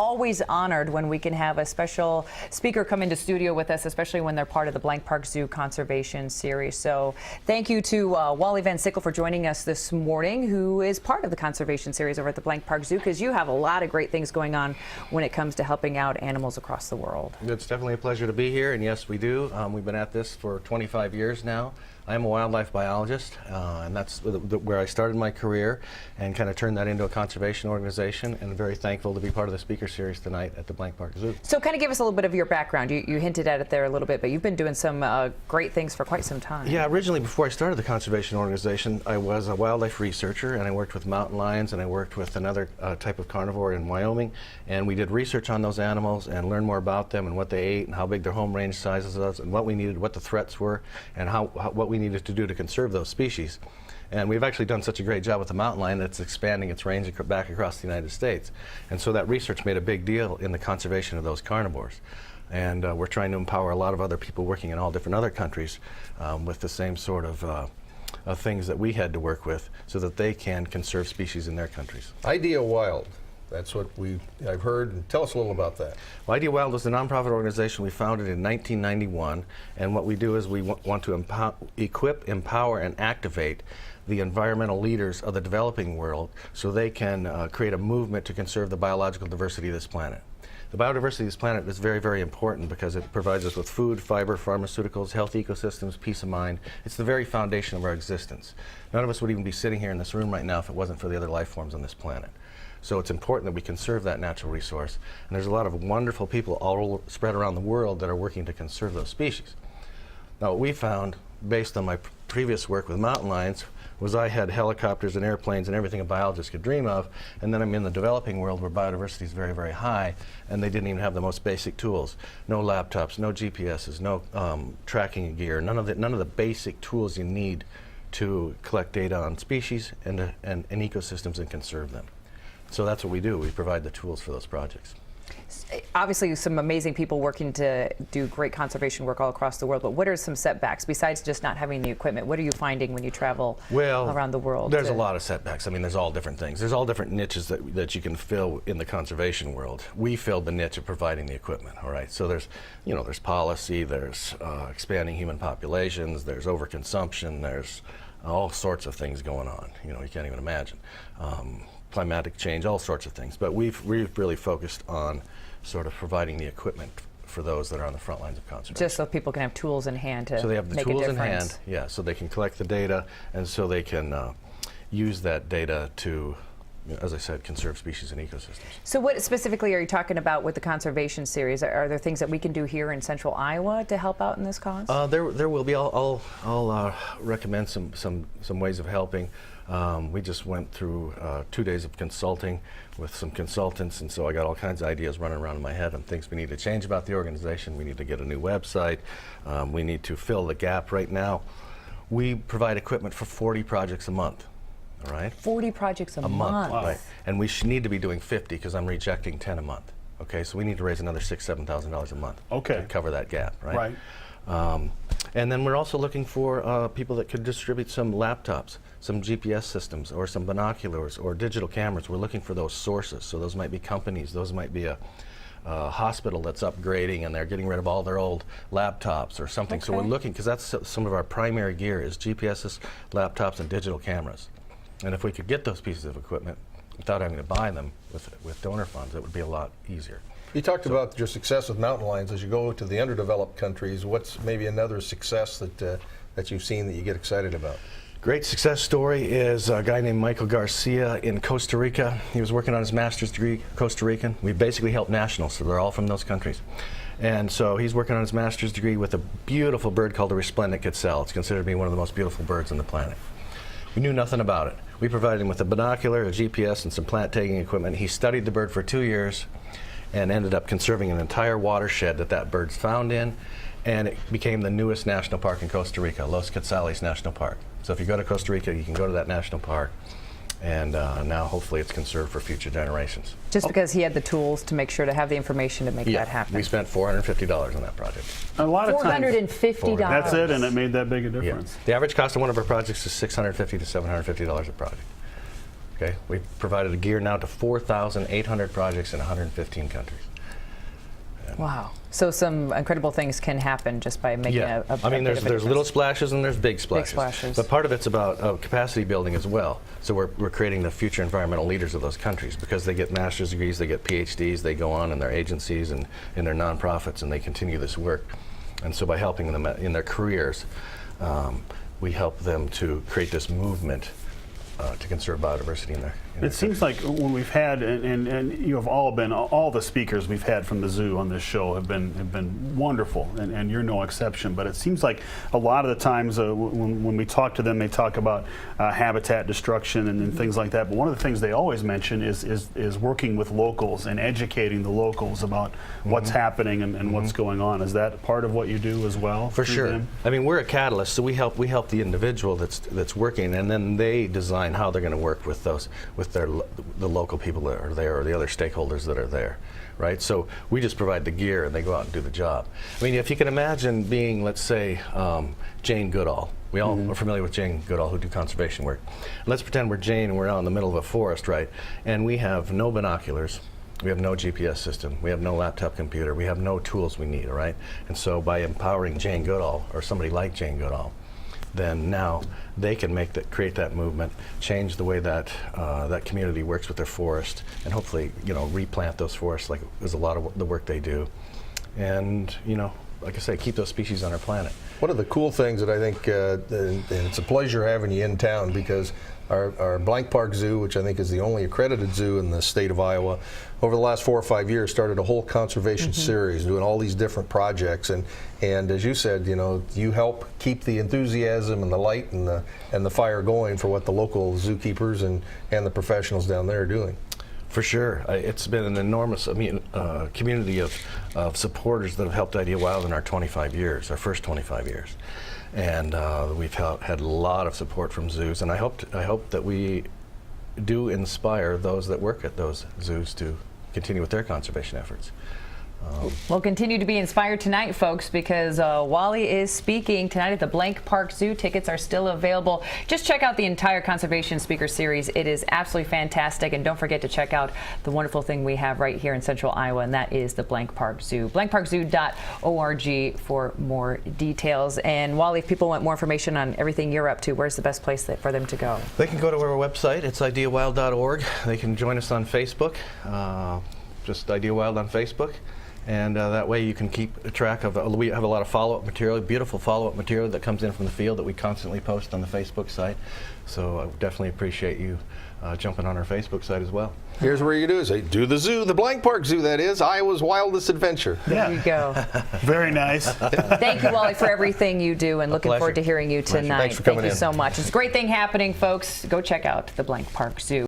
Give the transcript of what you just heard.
always honored when we can have a special speaker come into studio with us, especially when they're part of the Blank Park Zoo Conservation Series. So thank you to Wally Van Sickle for joining us this morning, who is part of the Conservation Series over at the Blank Park Zoo, because you have a lot of great things going on when it comes to helping out animals across the world. It's definitely a pleasure to be here, and yes, we do. We've been at this for 25 years now. I'm a wildlife biologist, and that's where I started my career and kind of turned that into a conservation organization, and very thankful to be part of the speaker series tonight at the Blank Park Zoo. So kind of give us a little bit of your background. You hinted at it there a little bit, but you've been doing some great things for quite some time. Yeah, originally before I started the conservation organization, I was a wildlife researcher, and I worked with mountain lions, and I worked with another type of carnivore in Wyoming, and we did research on those animals and learned more about them and what they ate and how big their home range sizes was and what we needed, what the threats were, and what we needed to do to conserve those species. And we've actually done such a great job with the mountain lion that's expanding its range back across the United States. And so that research made a big deal in the conservation of those carnivores. And we're trying to empower a lot of other people working in all different other countries with the same sort of things that we had to work with so that they can conserve species in their countries. Idea Wild. That's what I've heard. Tell us a little about that. Well, Idea Wild is a nonprofit organization we founded in 1991, and what we do is we want to equip, empower, and activate the environmental leaders of the developing world so they can create a movement to conserve the biological diversity of this planet. The biodiversity of this planet is very, very important because it provides us with food, fiber, pharmaceuticals, health ecosystems, peace of mind. It's the very foundation of our existence. None of us would even be sitting here in this room right now if it wasn't for the other life forms on this planet. So it's important that we conserve that natural resource. And there's a lot of wonderful people all spread around the world that are working to conserve those species. Now, what we found, based on my previous work with mountain lions, was I had helicopters and airplanes and everything a biologist could dream of, and then I'm in the developing world where biodiversity is very, very high, and they didn't even have the most basic tools. No laptops, no GPSs, no tracking gear, none of the basic tools you need to collect data on species and ecosystems and conserve them. So that's what we do. We provide the tools for those projects. Obviously, some amazing people working to do great conservation work all across the world, but what are some setbacks besides just not having the equipment? What are you finding when you travel around the world? There's a lot of setbacks. I mean, there's all different things. There's all different niches that you can fill in the conservation world. We filled the niche of providing the equipment, all right? So there's policy, there's expanding human populations, there's overconsumption, there's all sorts of things going on, you can't even imagine. Climatic change, all sorts of things. But we've really focused on sort of providing the equipment for those that are on the front lines of conservation. Just so people can have tools in hand to make a difference. So they have the tools in hand, yeah, so they can collect the data, and so they can use that data to, as I said, conserve species and ecosystems. So what specifically are you talking about with the conservation series? Are there things that we can do here in central Iowa to help out in this cause? There will be. I'll recommend some ways of helping. We just went through 2 days of consulting with some consultants, and so I got all kinds of ideas running around in my head on things we need to change about the organization. We need to get a new website. We need to fill the gap. Right now, we provide equipment for 40 projects a month. All right? 40 projects a month. Wow. Right. And we need to be doing 50 because I'm rejecting 10 a month. Okay, so we need to raise another $6,000 to $7,000 a month to cover that gap, right? And then we're also looking for people that could distribute some laptops, some GPS systems, or some binoculars, or digital cameras. We're looking for those sources. So those might be companies, those might be a hospital that's upgrading and they're getting rid of all their old laptops or something. Okay. So we're looking, because that's some of our primary gear is GPSs, laptops, and digital cameras. And if we could get those pieces of equipment without having to buy them with donor funds, it would be a lot easier. You talked about your success with mountain lions. As you go to the underdeveloped countries, what's maybe another success that you've seen that you get excited about? Great success story is a guy named Michael Garcia in Costa Rica. He was working on his master's degree, Costa Rican. We basically help nationals, so they're all from those countries. And so he's working on his master's degree with a beautiful bird called the resplendent quetzal. It's considered to be one of the most beautiful birds on the planet. We knew nothing about it. We provided him with a binocular, a GPS, and some plant tagging equipment. He studied the bird for 2 years and ended up conserving an entire watershed that bird's found in, and it became the newest national park in Costa Rica, Los Quetzales National Park. So if you go to Costa Rica, you can go to that national park, and now hopefully it's conserved for future generations. Just because he had the tools to make sure to have the information to make that happen. We spent $450 on that project. A lot of times. $450. That's it, and it made that big a difference. Yeah. The average cost of one of our projects is $650 to $750 a project. Okay, we've provided the gear now to 4,800 projects in 115 countries. Wow. So some incredible things can happen just by making a I mean, bit of a there's difference. little splashes and there's big splashes. splashes. But part of it's about capacity building as well. So we're creating the future environmental leaders of those countries because they get master's degrees, they get PhDs, they go on in their agencies and in their nonprofits and they continue this work. And so by helping them in their careers, we help them to create this movement to conserve biodiversity in their It seems like when we've had, and you have all the speakers we've had from the zoo on this show have been wonderful, and you're no exception. But it seems like a lot of the times when we talk to them, they talk about habitat destruction and things like that. But one of the things they always mention is working with locals and educating the locals about what's happening and what's going on. Is that part of what you do as well? For sure. them? I mean, we're a catalyst, so we help the individual that's working, and then they design how they're going to work with the local people that are there or the other stakeholders that are there, right? So we just provide the gear and they go out and do the job. I mean, if you can imagine being, let's say, Jane Goodall. We all are familiar with Jane Goodall who do conservation work. Let's pretend we're Jane and we're out in the middle of a forest, right? And we have no binoculars. We have no GPS system. We have no laptop computer. We have no tools we need, all right? And so by empowering Jane Goodall or somebody like Jane Goodall, then now they can create that movement, change the way that that community works with their forest, and hopefully, replant those forests like is a lot of the work they do, and like I say, keep those species on our planet. One of the cool things that I think, and it's a pleasure having you in town because our Blank Park Zoo, which I think is the only accredited zoo in the state of Iowa, over the last 4 or 5 years started a whole conservation series doing all these different projects. And as you said, you help keep the enthusiasm and the light and the fire going for what the local zookeepers and the professionals down there are doing. For sure. It's been an enormous community of supporters that have helped Idea Wild in our 25 years, our first 25 years. And we've had a lot of support from zoos, and I hope that we do inspire those that work at those zoos to continue with their conservation efforts. We'll continue to be inspired tonight, folks, because Wally is speaking tonight at the Blank Park Zoo. Tickets are still available. Just check out the entire Conservation Speaker Series. It is absolutely fantastic. And don't forget to check out the wonderful thing we have right here in Central Iowa, and that is the Blank Park Zoo. blankparkzoo.org for more details. And Wally, if people want more information on everything you're up to, where's the best place for them to go? They can go to our website. It's ideawild.org. They can join us on Facebook, just Idea Wild on Facebook. And that way you can keep track of, we have a lot of follow-up material, beautiful follow-up material that comes in from the field that we constantly post on the Facebook site. So I definitely appreciate you jumping on our Facebook site as well. Here's where you do is do the zoo, the Blank Park Zoo, that is, Iowa's wildest adventure. There you go. Very nice. Thank you, Wally, for everything you do, and looking forward to hearing you tonight. Thanks for coming Thank you in. so much. It's a great thing happening, folks. Go check out the Blank Park Zoo.